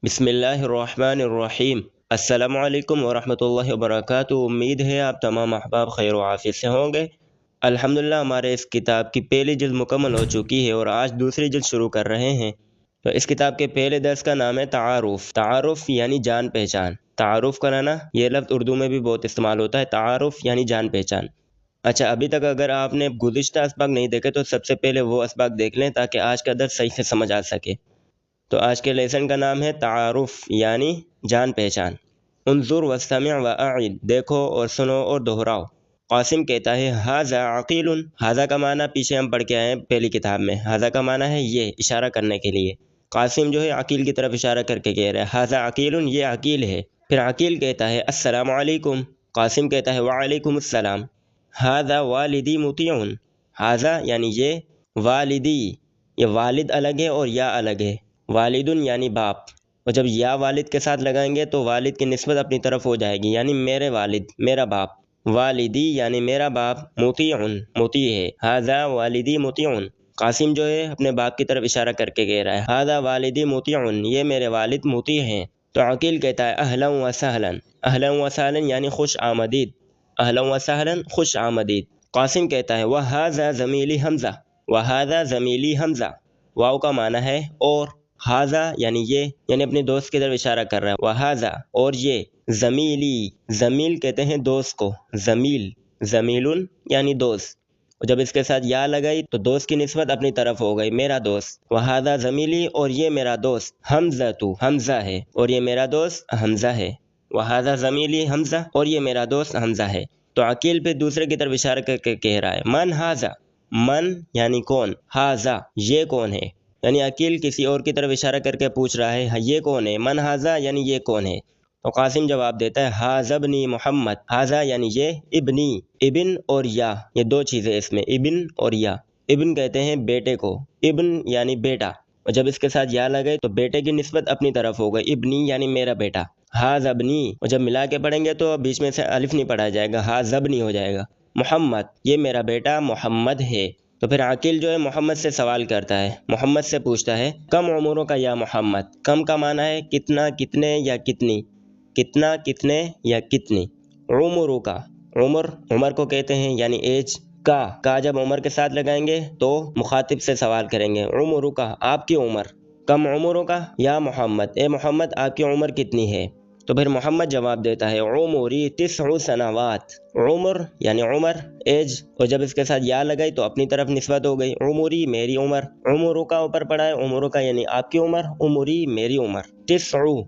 بسم اللہ الرحمن الرحیم۔ السلام علیکم ورحمۃ اللہ وبرکاتہ۔ امید ہے آپ تمام احباب خیر و عافیت سے ہوں گے۔ الحمدللہ ہمارے اس کتاب کی پہلی جلد مکمل ہو چکی ہے اور آج دوسری جلد شروع کر رہے ہیں۔ تو اس کتاب کے پہلے درس کا نام ہے تعارف۔ تعارف یعنی جان پہچان، تعارف کرانا، یہ لفظ اردو میں بھی بہت استعمال ہوتا ہے۔ تعارف یعنی جان پہچان۔ اچھا، ابھی تک اگر آپ نے گزشتہ اسباق نہیں دیکھے تو سب سے پہلے وہ اسباق دیکھ لیں تاکہ آج کا درس صحیح سے سمجھ آ سکے۔ تو آج کے لیسن کا نام ہے تعارف یعنی جان پہچان۔ انظر واستمع واعد، دیکھو اور سنو اور دہراؤ۔ قاسم کہتا ہے ھذا عقیل، ھذا کا معنی پیچھے ہم پڑھ کے آئے ہیں پہلی کتاب میں۔ ھذا کا معنی ہے یہ، اشارہ کرنے کے لیے۔ قاسم جو ہے عقیل کی طرف اشارہ کر کے کہہ رہا ہے ھذا عقیل، یہ عقیل ہے۔ پھر عقیل کہتا ہے السلام علیکم، قاسم کہتا ہے وعلیکم السلام۔ ھذا والدی مطیع، ھذا یعنی یہ، والدی یہ والد الگ ہے اور یا الگ ہے۔ والدن یعنی باپ، اور جب یا والد کے ساتھ لگائیں گے تو والد کی نسبت اپنی طرف ہو جائے گی، یعنی میرے والد، میرا باپ۔ والدی یعنی میرا باپ، مطیع مطیع ہے۔ ھذا والدی مطیع، قاسم جو ہے اپنے باپ کی طرف اشارہ کر کے کہہ رہا ہے ھذا والدی مطیع، یہ میرے والد مطیع ہیں۔ تو عقیل کہتا ہے اہلا و سہلا، اہلا و سہلا یعنی خوش آمدید، اہلا و سہلا خوش آمدید۔ قاسم کہتا ہے وھذا زمیلی حمزہ، وھذا زمیلی حمزہ، واو کا معنی ہے اور، ھذا یعنی یہ، یعنی اپنے دوست کی طرف اشارہ کر رہا ہے۔ وھذا اور یہ، زمیلی، زمیل کہتے ہیں دوست کو، زمیل، زمیل یعنی دوست، اور جب اس کے ساتھ یا لگائی تو دوست کی نسبت اپنی طرف ہو گئی، میرا دوست۔ وھذا زمیلی اور یہ میرا دوست، حمزہ حمزہ ہے اور یہ میرا دوست حمزہ ہے۔ وھذا زمیلی حمزہ اور یہ میرا دوست حمزہ ہے۔ تو عقیل پہ دوسرے کی طرف اشارہ کر کے کہہ رہا ہے من ھذا، من یعنی کون، ھذا یہ کون ہے، یعنی عقیل کسی اور کی طرف اشارہ کر کے پوچھ رہا ہے یہ کون ہے، من ھذا یعنی یہ کون ہے۔ تو قاسم جواب دیتا ہے ھذا ابنی محمد، ھذا یعنی یہ، ابنی، ابن اور یا، یہ دو چیزیں اس میں، ابن اور یا۔ ابن کہتے ہیں بیٹے کو، ابن یعنی بیٹا، اور جب اس کے ساتھ یا لگے تو بیٹے کی نسبت اپنی طرف ہو گئی، ابنی یعنی میرا بیٹا۔ ھذا ابنی، اور جب ملا کے پڑھیں گے تو بیچ میں سے الف نہیں پڑھا جائے گا، ھذا ابنی ہو جائے گا۔ محمد، یہ میرا بیٹا محمد ہے۔ تو پھر عقیل جو ہے محمد سے سوال کرتا ہے، محمد سے پوچھتا ہے کم عمروں کا یا محمد، کم کا معنی ہے کتنا، کتنے یا کتنی، کتنا، کتنے یا کتنی۔ عمروں کا، عمر، عمر کو کہتے ہیں یعنی ایج۔ کا جب عمر کے ساتھ لگائیں گے تو مخاطب سے سوال کریں گے عمروں کا، آپ کی عمر، کم عمروں کا یا محمد، اے محمد آپ کی عمر کتنی ہے۔ تو پھر محمد جواب دیتا ہے عمری 9 سنوات، عمر یعنی عمر، ایج، اور جب اس کے ساتھ یا لگائی تو اپنی طرف نسبت ہو گئی، عمری میری عمر، عمروں کا اوپر پڑھا ہے، عمروں کا یعنی آپ کی عمر، عمری میری عمر۔ 9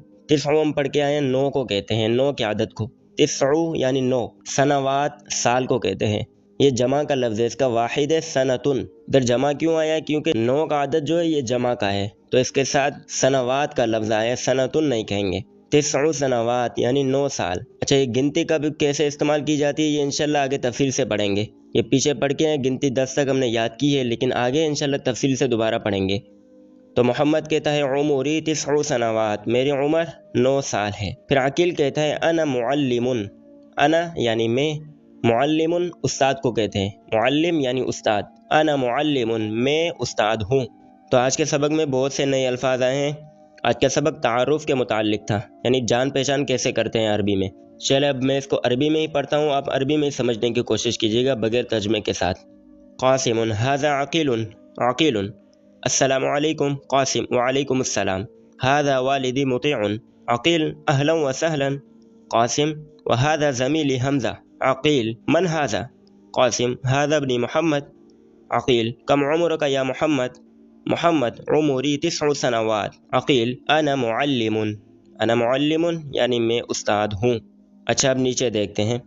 ہم پڑھ کے آئے ہیں، 9 کو کہتے ہیں، 9 کی عادت کو، 9 یعنی 9، سنوات سال کو کہتے ہیں، یہ جمع کا لفظ ہے، اس کا واحد ہے سنتن۔ ادھر جمع کیوں آیا ہے؟ کیونکہ 9 کا عدد جو ہے یہ جمع کا ہے، تو اس کے ساتھ سنوات کا لفظ آیا ہے، سنتن نہیں کہیں گے۔ 9 سنوات یعنی 9 سال۔ اچھا، یہ گنتی کب کیسے استعمال کی جاتی ہے یہ انشاءاللہ آگے تفصیل سے پڑھیں گے۔ یہ پیچھے پڑھ کے ہیں، گنتی 10 تک ہم نے یاد کی ہے، لیکن آگے انشاءاللہ تفصیل سے دوبارہ پڑھیں گے۔ تو محمد کہتا ہے عمری 9 سنوات، میری عمر 9 سال ہے۔ پھر عقیل کہتا ہے انا معلم، انا یعنی میں، معلم استاد کو کہتے ہیں، معلم یعنی استاد، انا معلم میں استاد ہوں۔ تو آج کے سبق میں بہت سے نئے الفاظ آئے ہیں۔ آج کا سبق تعارف کے متعلق تھا، یعنی جان پہچان کیسے کرتے ہیں عربی میں۔ چلے اب میں اس کو عربی میں ہی پڑھتا ہوں، آپ عربی میں ہی سمجھنے کی کوشش کیجیے گا بغیر ترجمے کے ساتھ۔ قاسم ھذا عقیل، عقیل، السلام علیکم، قاسم وعلیکم السلام۔ ھذا والدی مطیع، عقیل اہلا و سہلا، قاسم وھذا زمیلی حمزہ، عقیل من ھذا، قاسم ھذا ابنی محمد، عقیل کم عمرک یا محمد، محمد عمری 9 سنوات، عقیل انا معلم، انا معلم یعنی میں استاد ہوں۔ اچھا، اب نیچے دیکھتے ہیں،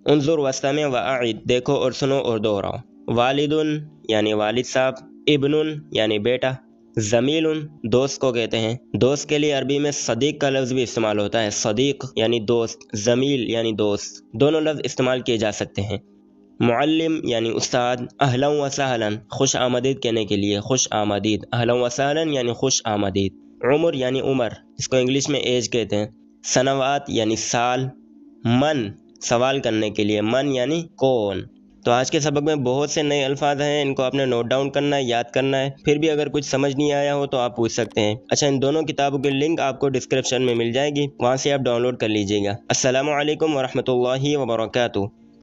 انظر واستمع واعد، دیکھو اور سنو اور دہراؤ۔ والدن یعنی والد صاحب، ابن یعنی بیٹا، زمیل دوست کو کہتے ہیں، دوست کے لیے عربی میں صدیق کا لفظ بھی استعمال ہوتا ہے، صدیق یعنی دوست، زمیل یعنی دوست، دونوں لفظ استعمال کیے جا سکتے ہیں۔ معلم یعنی استاد، اہلا و سہلا خوش آمدید کہنے کے لیے، خوش آمدید، اہلا و سہلا یعنی خوش آمدید۔ عمر یعنی عمر، اس کو انگلش میں ایج کہتے ہیں۔ سنوات یعنی سال۔ من سوال کرنے کے لیے، من یعنی کون۔ تو آج کے سبق میں بہت سے نئے الفاظ ہیں، ان کو آپ نے نوٹ ڈاؤن کرنا ہے، یاد کرنا ہے۔ پھر بھی اگر کچھ سمجھ نہیں آیا ہو تو آپ پوچھ سکتے ہیں۔ اچھا، ان دونوں کتابوں کی لنک آپ کو ڈسکرپشن میں مل جائے گی، وہاں سے آپ ڈاؤن لوڈ کر لیجیے گا۔ السلام علیکم ورحمۃ اللہ وبرکاتہ۔